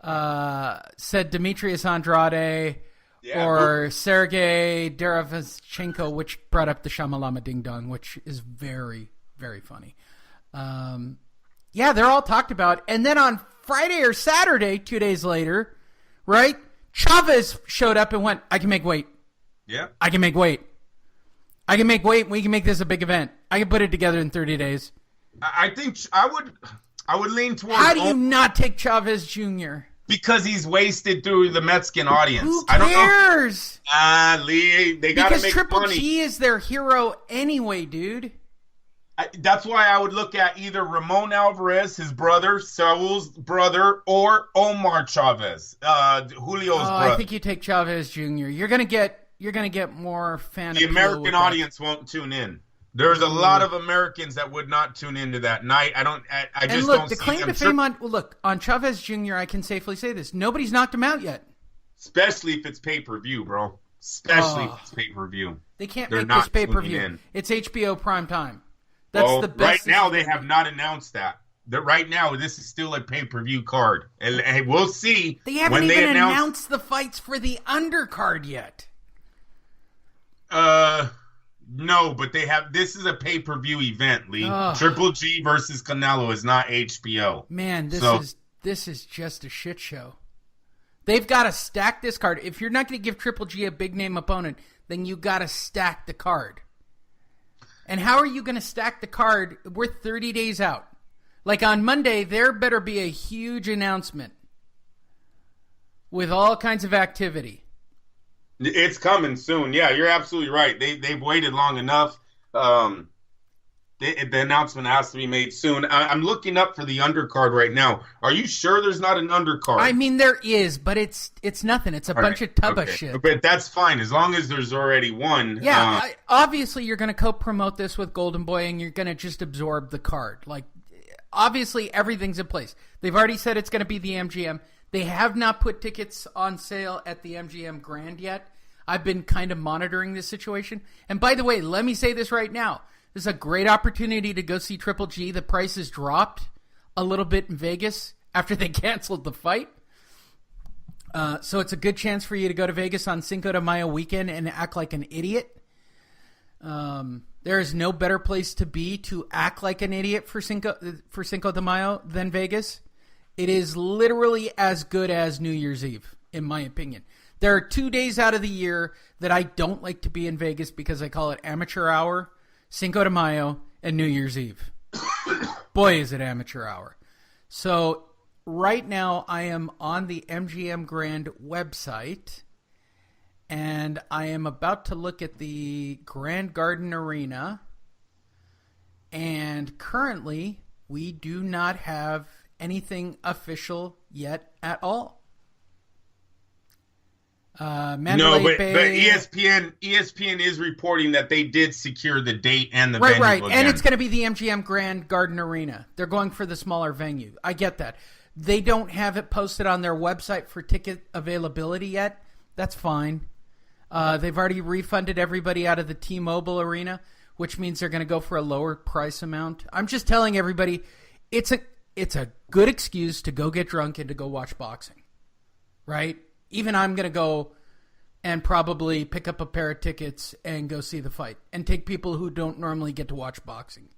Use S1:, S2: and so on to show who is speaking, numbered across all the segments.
S1: said Demetrius Andrade or Sergey Derevchenko, which brought up the Shamalama Ding Dong, which is very, very funny. They're all talked about. And then on Friday or Saturday, 2 days later, right, Chavez showed up and went, I can make weight.
S2: Yeah.
S1: I can make weight. I can make weight. We can make this a big event. I can put it together in 30 days.
S2: I think I would lean towards.
S1: How do you not take Chavez Jr.?
S2: Because he's wasted through the Mexican audience.
S1: Who
S2: cares?
S1: I don't know.
S2: Lee, they got to make money.
S1: Because Triple G is their hero anyway, dude.
S2: That's why I would look at either Ramon Alvarez, his brother, Saul's brother, or Omar Chavez, Julio's brother.
S1: I think you take Chavez Jr. You're gonna get more fan.
S2: The American audience won't tune in. There's a lot of Americans that would not tune into that night. I just don't see them.
S1: Claim to fame on Chavez Jr., I can safely say this. Nobody's knocked him out yet.
S2: Especially if it's pay-per-view, bro. Especially if it's pay-per-view.
S1: They can't make this pay-per-view. It's HBO prime time. That's the best.
S2: Right now, they have not announced that. Right now, this is still a pay-per-view card. And we'll see.
S1: They haven't even announced the fights for the undercard yet.
S2: No, but they have. This is a pay-per-view event, Lee. Triple G versus Canelo is not HBO.
S1: Man, this is just a shit show. They've got to stack this card. If you're not going to give Triple G a big name opponent, then you got to stack the card. And how are you going to stack the card? We're 30 days out. Like on Monday, there better be a huge announcement with all kinds of activity.
S2: It's coming soon. Yeah, you're absolutely right. They've waited long enough. The announcement has to be made soon. I'm looking up for the undercard right now. Are you sure there's not an undercard?
S1: I mean, there is, but it's nothing. It's a bunch of tubba shit.
S2: But that's fine as long as there's already one.
S1: Yeah, obviously you're going to co-promote this with Golden Boy, and you're going to just absorb the card. Like, obviously everything's in place. They've already said it's going to be the MGM. They have not put tickets on sale at the MGM Grand yet. I've been kind of monitoring this situation. And by the way, let me say this right now. This is a great opportunity to go see Triple G. The prices dropped a little bit in Vegas after they canceled the fight. So it's a good chance for you to go to Vegas on Cinco de Mayo weekend and act like an idiot. There is no better place to be to act like an idiot for Cinco de Mayo than Vegas. It is literally as good as New Year's Eve, in my opinion. There are 2 days out of the year that I don't like to be in Vegas because I call it amateur hour, Cinco de Mayo, and New Year's Eve. Boy, is it amateur hour. So right now I am on the MGM Grand website, and I am about to look at the Grand Garden Arena. And currently, we do not have anything official yet at all.
S2: No, but ESPN is reporting that they did secure the date and the venue.
S1: Right,
S2: again.
S1: And it's going to be the MGM Grand Garden Arena. They're going for the smaller venue. I get that. They don't have it posted on their website for ticket availability yet. That's fine. They've already refunded everybody out of the T-Mobile Arena, which means they're going to go for a lower price amount. I'm just telling everybody, it's a good excuse to go get drunk and to go watch boxing, right? Even I'm going to go and probably pick up a pair of tickets and go see the fight and take people who don't normally get to watch boxing.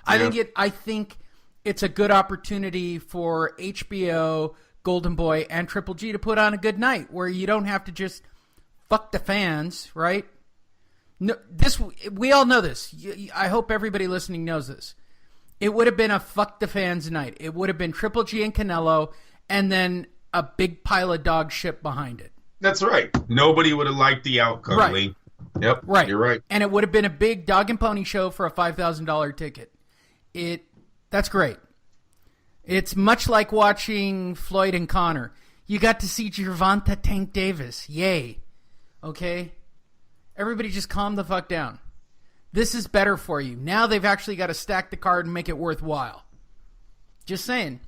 S1: Yeah. I think it's a good opportunity for HBO, Golden Boy, and Triple G to put on a good night where you don't have to just fuck the fans, right? No, we all know this. I hope everybody listening knows this. It would have been a fuck the fans night. It would have been Triple G and Canelo, and then a big pile of dog shit behind it.
S2: That's right. Nobody would have liked the outcome, right. Lee. Yep, right. You're right.
S1: And it would have been a big dog and pony show for a $5,000 ticket. That's great. It's much like watching Floyd and Conor. You got to see Gervonta Tank Davis. Yay. Okay? Everybody just calm the fuck down. This is better for you. Now they've actually got to stack the card and make it worthwhile. Just saying.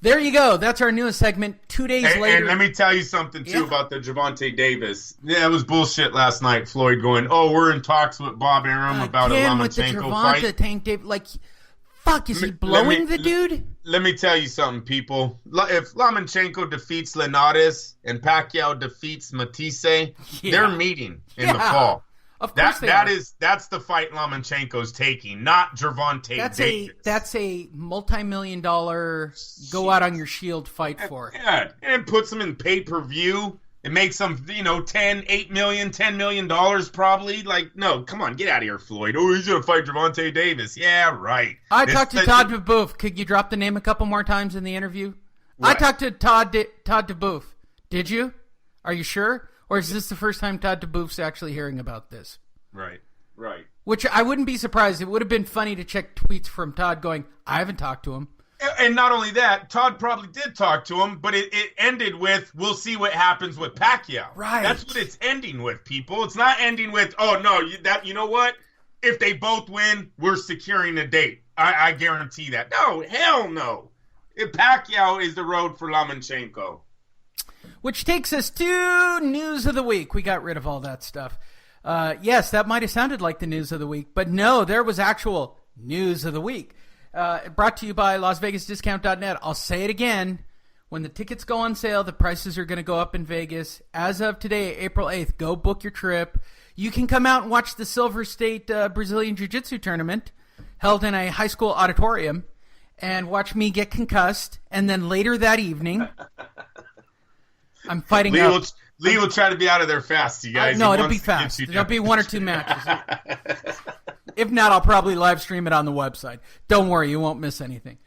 S1: There you go. That's our newest segment. 2 days later.
S2: And let me tell you something, too, about the Gervonta Davis. Yeah, it was bullshit last night. Floyd going, we're in talks with Bob Arum about a Lomachenko fight.
S1: With the Gervonta Tank Davis. Like, fuck, is he blowing the dude?
S2: Let me tell you something, people. If Lomachenko defeats Linares and Pacquiao defeats Matisse, they're meeting in the fall.
S1: Of course
S2: that's the fight Lomachenko's taking, not Gervonta Davis.
S1: That's a multi-million-dollar go out on your shield fight for.
S2: Yeah, and puts them in pay-per-view. It makes them, $8 million, $10 million probably. Like, no, come on, get out of here, Floyd. Oh, he's going to fight Gervonta Davis. Yeah, right.
S1: I talked to Todd DeBoeuf. Could you drop the name a couple more times in the interview? What? I talked to Todd DeBoeuf. Did you? Are you sure? Or is this the first time Todd DeBoeuf's actually hearing about this?
S2: Right.
S1: Which I wouldn't be surprised. It would have been funny to check tweets from Todd going, I haven't talked to him.
S2: And not only that, Todd probably did talk to him, but it ended with, we'll see what happens with Pacquiao.
S1: Right.
S2: That's what it's ending with, people. It's not ending with, oh, no, you know what? If they both win, we're securing a date. I guarantee that. No, hell no. If Pacquiao is the road for Lomachenko.
S1: Which takes us to News of the Week. We got rid of all that stuff. Yes, that might have sounded like the News of the Week, but no, there was actual News of the Week. Brought to you by LasVegasDiscount.net. I'll say it again. When the tickets go on sale, the prices are going to go up in Vegas. As of today, April 8th, go book your trip. You can come out and watch the Silver State Brazilian Jiu-Jitsu tournament held in a high school auditorium and watch me get concussed. And then later that evening, I'm fighting
S2: Lee will try to be out of there fast, you guys.
S1: No, it'll be fast. There'll be 1 or 2 matches. If not, I'll probably live stream it on the website. Don't worry, you won't miss anything.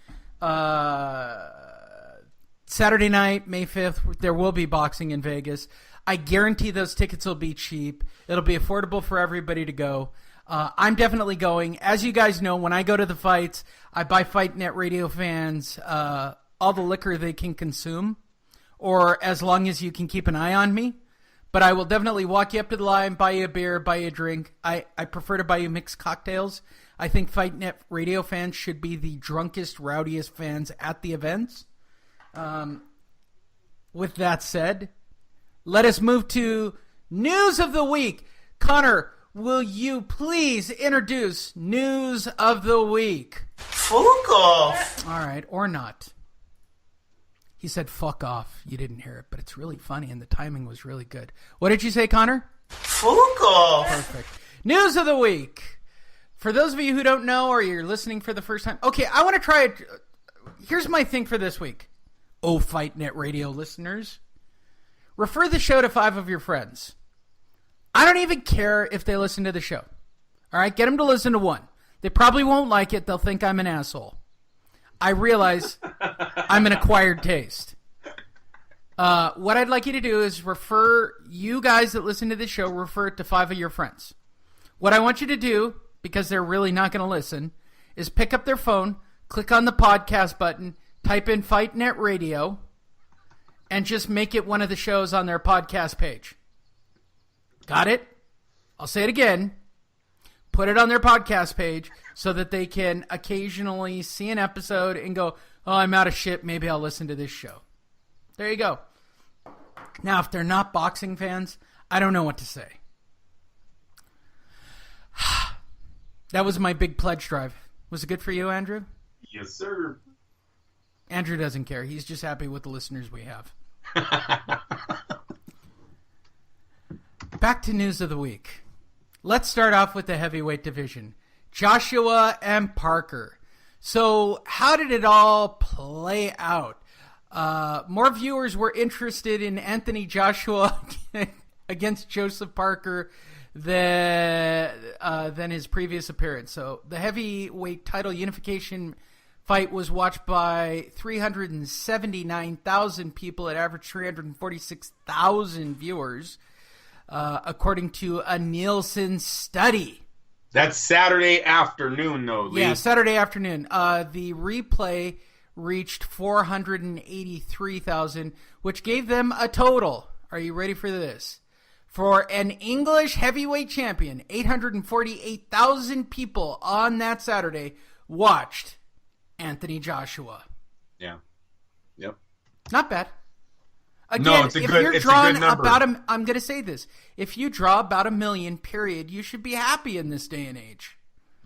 S1: Saturday night, May 5th, there will be boxing in Vegas. I guarantee those tickets will be cheap. It'll be affordable for everybody to go. I'm definitely going. As you guys know, when I go to the fights, I buy Fight Net Radio fans all the liquor they can consume, or as long as you can keep an eye on me. But I will definitely walk you up to the line, buy you a beer, buy you a drink. I prefer to buy you mixed cocktails. I think Fight Net Radio fans should be the drunkest, rowdiest fans at the events. With that said, let us move to News of the Week. Conor, will you please introduce News of the Week?
S3: Fuck off.
S1: All right, or not. He said, fuck off. You didn't hear it, but it's really funny, and the timing was really good. What did you say, Conor?
S3: Fuck off.
S1: Perfect. News of the week. For those of you who don't know, or you're listening for the first time, okay, I want to try it. Here's my thing for this week. Oh, Fight Net Radio listeners. Refer the show to 5 of your friends. I don't even care if they listen to the show. All right, get them to listen to 1. They probably won't like it. They'll think I'm an asshole. I realize I'm an acquired taste. What I'd like you to do is refer you guys that listen to this show, refer it to 5 of your friends. What I want you to do, because they're really not going to listen, is pick up their phone, click on the podcast button, type in Fight Net Radio, and just make it one of the shows on their podcast page. Got it? I'll say it again. Put it on their podcast page so that they can occasionally see an episode and go, oh, I'm out of shit. Maybe I'll listen to this show. There you go. Now, if they're not boxing fans, I don't know what to say. That was my big pledge drive. Was it good for you, Andrew?
S2: Yes, sir.
S1: Andrew doesn't care. He's just happy with the listeners we have. Back to News of the Week. Let's start off with the heavyweight division. Joshua and Parker. So how did it all play out? More viewers were interested in Anthony Joshua against Joseph Parker than his previous appearance. So the heavyweight title unification fight was watched by 379,000 people. It averaged 346,000 viewers, according to a Nielsen study.
S2: That's Saturday afternoon, though, Lee.
S1: Yeah, Saturday afternoon. The replay reached 483,000, which gave them a total. Are you ready for this? For an English heavyweight champion, 848,000 people on that Saturday watched Anthony Joshua.
S2: Yeah. Yep.
S1: Not bad. Again,
S2: no, it's a
S1: if
S2: good,
S1: you're
S2: it's
S1: drawing
S2: a good number.
S1: I'm going to say this. If you draw about 1 million, period, you should be happy in this day and age.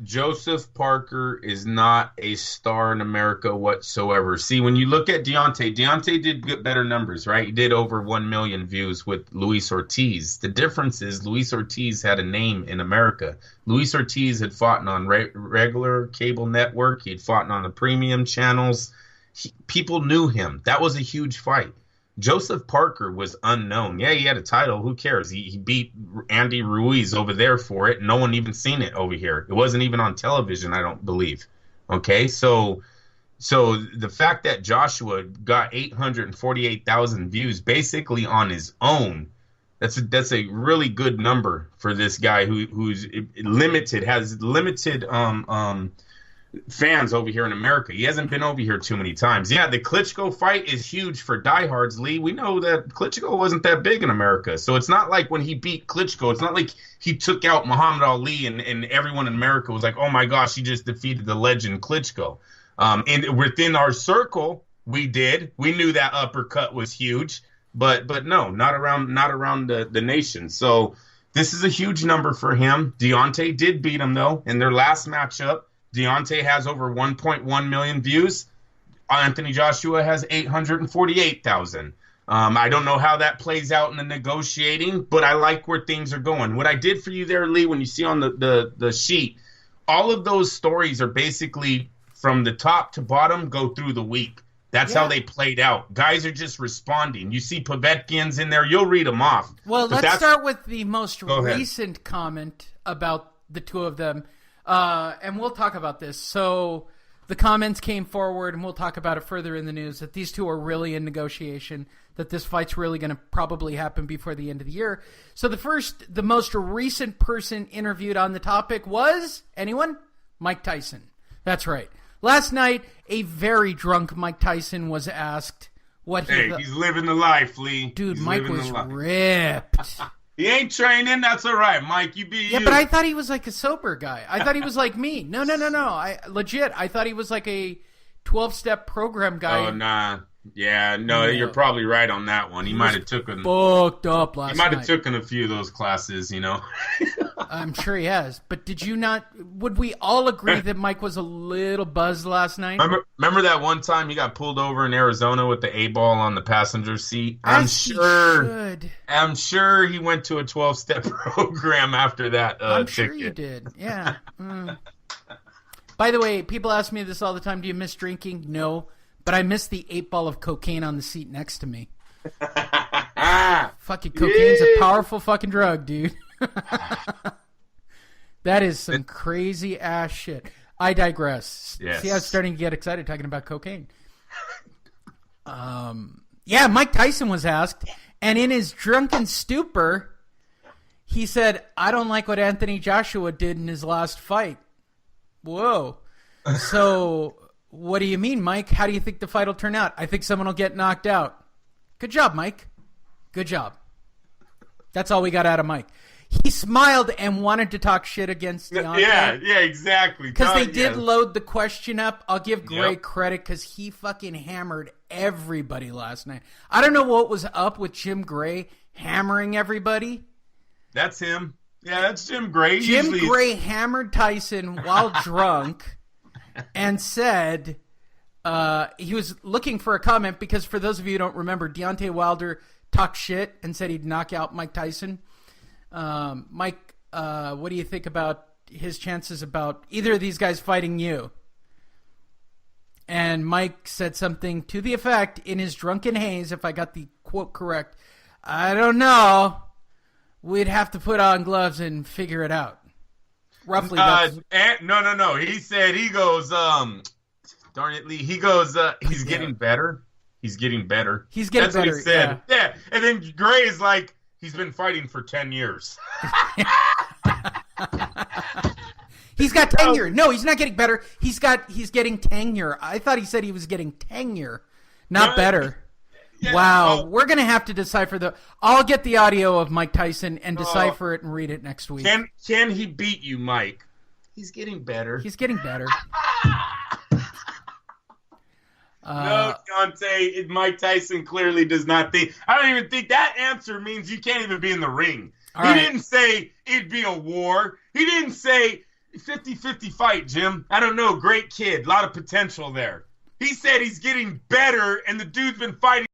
S2: Joseph Parker is not a star in America whatsoever. See, when you look at Deontay did get better numbers, right? He did over 1 million views with Luis Ortiz. The difference is Luis Ortiz had a name in America. Luis Ortiz had fought on regular cable network. He had fought on the premium channels. People knew him. That was a huge fight. Joseph Parker was unknown. Yeah, he had a title. Who cares? He beat Andy Ruiz over there for it. No one even seen it over here. It wasn't even on television, I don't believe. Okay, so the fact that Joshua got 848,000 views basically on his own, that's a really good number for this guy who's limited, has limited fans over here in America. He hasn't been over here too many times. Yeah, the Klitschko fight is huge for diehards, Lee. We know that Klitschko wasn't that big in America. So it's not like when he beat Klitschko, it's not like he took out Muhammad Ali and everyone in America was like, oh my gosh, he just defeated the legend Klitschko. And within our circle, we did. We knew that uppercut was huge, but no, not around the nation. So this is a huge number for him. Deontay did beat him, though, in their last matchup. Deontay has over 1.1 million views. Anthony Joshua has 848,000. I don't know how that plays out in the negotiating, but I like where things are going. What I did for you there, Lee, when you see on the sheet, all of those stories are basically from the top to bottom go through the week. That's how they played out. Guys are just responding. You see Povetkin's in there. You'll read them off.
S1: Well, let's start with the most recent comment about the two of them. And we'll talk about this. So the comments came forward, and we'll talk about it further in the news, that these two are really in negotiation, that this fight's really going to probably happen before the end of the year. So the most recent person interviewed on the topic was, anyone? Mike Tyson. That's right. Last night, a very drunk Mike Tyson was asked what
S2: he's living the life, Lee.
S1: Dude, Mike was ripped.
S2: He ain't training. That's all right, Mike. You be you.
S1: Yeah, but I thought he was like a sober guy. I thought he was like me. No. I thought he was like a 12-step program guy.
S2: Oh, nah. Yeah, no, you're probably right on that one. He might have taken
S1: booked up last night.
S2: He might have taken a few of those classes, you know.
S1: I'm sure he has. But did you not? Would we all agree that Mike was a little buzzed last night?
S2: Remember that one time he got pulled over in Arizona with the A-ball on the passenger seat? I'm sure he went to a 12-step program after that
S1: I'm sure you did. Yeah. By the way, people ask me this all the time. Do you miss drinking? No. But I miss the 8-ball of cocaine on the seat next to me. Fucking cocaine's a powerful fucking drug, dude. That is some crazy ass shit. I digress.
S2: Yes.
S1: See, I was starting to get excited talking about cocaine. Yeah, Mike Tyson was asked, and in his drunken stupor, he said, I don't like what Anthony Joshua did in his last fight. Whoa. So... What do you mean, Mike? How do you think the fight will turn out? I think someone will get knocked out. Good job, Mike. Good job. That's all we got out of Mike. He smiled and wanted to talk shit against Deontay.
S2: Yeah, exactly.
S1: Because they did load the question up. I'll give Gray credit because he fucking hammered everybody last night. I don't know what was up with Jim Gray hammering everybody.
S2: That's him. Yeah, that's Jim Gray.
S1: Jim Gray hammered Tyson while drunk. And said he was looking for a comment because, for those of you who don't remember, Deontay Wilder talked shit and said he'd knock out Mike Tyson. Mike, what do you think about his chances about either of these guys fighting you? And Mike said something to the effect, in his drunken haze, if I got the quote correct, I don't know. We'd have to put on gloves and figure it out. Roughly.
S2: No. He said, he goes, darn it, Lee. He goes, he's getting better. He's getting better.
S1: He's getting better.
S2: That's what he said. Yeah. And then Gray is like, he's been fighting for 10 years.
S1: He's got tenure. No, he's not getting better. He's getting tenure. I thought he said he was getting tenure, not better. Yeah, wow, we're going to have to decipher I'll get the audio of Mike Tyson and decipher it and read it next week.
S2: Can he beat you, Mike? He's getting better.
S1: He's getting better.
S2: No, Deontay, Mike Tyson clearly does not think. I don't even think that answer means you can't even be in the ring. He didn't say it'd be a war. He didn't say 50-50 fight, Jim. I don't know. Great kid. A lot of potential there. He said he's getting better, and the dude's been fighting